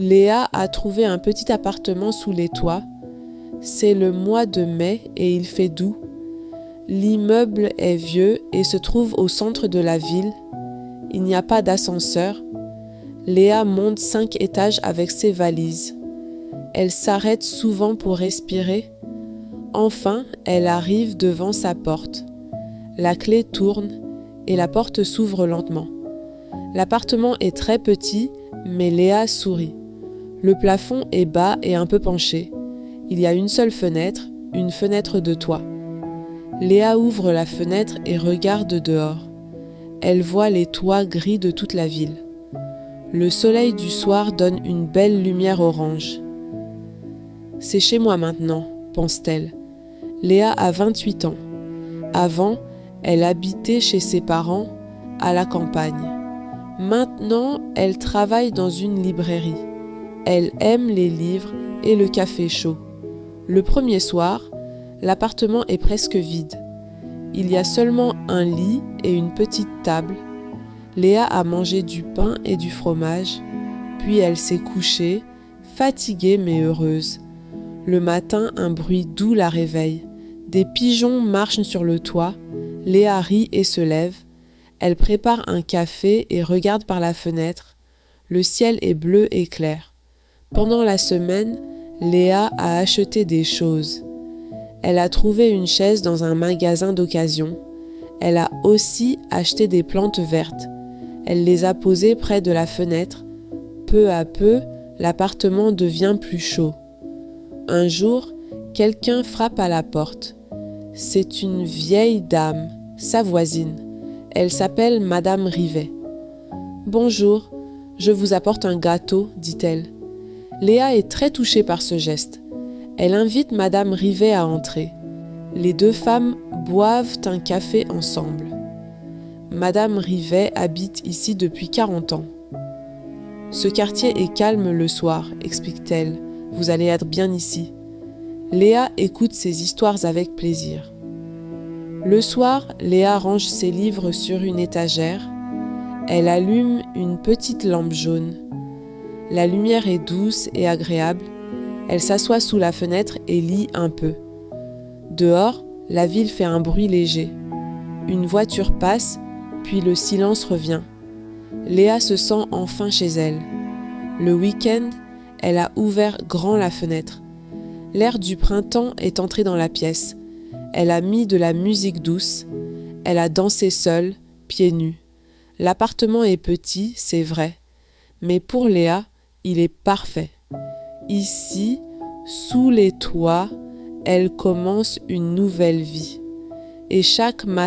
Léa a trouvé un petit appartement sous les toits. C'est le mois de mai et il fait doux. L'immeuble est vieux et se trouve au centre de la ville. Il n'y a pas d'ascenseur. Léa monte 5 étages avec ses valises. Elle s'arrête souvent pour respirer. Enfin, elle arrive devant sa porte. La clé tourne et la porte s'ouvre lentement. L'appartement est très petit, mais Léa sourit. Le plafond est bas et un peu penché. Il y a une seule fenêtre de toit. Léa ouvre la fenêtre et regarde dehors. Elle voit les toits gris de toute la ville. Le soleil du soir donne une belle lumière orange. C'est chez moi maintenant, pense-t-elle. Léa a 28 ans. Avant, elle habitait chez ses parents, à la campagne. Maintenant, elle travaille dans une librairie. Elle aime les livres et le café chaud. Le premier soir, l'appartement est presque vide. Il y a seulement un lit et une petite table. Léa a mangé du pain et du fromage, puis elle s'est couchée, fatiguée mais heureuse. Le matin, un bruit doux la réveille. Des pigeons marchent sur le toit. Léa rit et se lève. Elle prépare un café et regarde par la fenêtre. Le ciel est bleu et clair. Pendant la semaine, Léa a acheté des choses. Elle a trouvé une chaise dans un magasin d'occasion. Elle a aussi acheté des plantes vertes. Elle les a posées près de la fenêtre. Peu à peu, l'appartement devient plus chaud. Un jour, quelqu'un frappe à la porte. C'est une vieille dame, sa voisine. Elle s'appelle Madame Rivet. « Bonjour, je vous apporte un gâteau, dit-elle. » Léa est très touchée par ce geste. Elle invite Madame Rivet à entrer. Les deux femmes boivent un café ensemble. Madame Rivet habite ici depuis 40 ans. « Ce quartier est calme le soir, explique-t-elle. Vous allez être bien ici. » Léa écoute ces histoires avec plaisir. Le soir, Léa range ses livres sur une étagère. Elle allume une petite lampe jaune. La lumière est douce et agréable. Elle s'assoit sous la fenêtre et lit un peu. Dehors, la ville fait un bruit léger. Une voiture passe, puis le silence revient. Léa se sent enfin chez elle. Le week-end, elle a ouvert grand la fenêtre. L'air du printemps est entré dans la pièce. Elle a mis de la musique douce. Elle a dansé seule, pieds nus. L'appartement est petit, c'est vrai. Mais pour Léa, il est parfait. Ici, sous les toits, elle commence une nouvelle vie. Et chaque matin,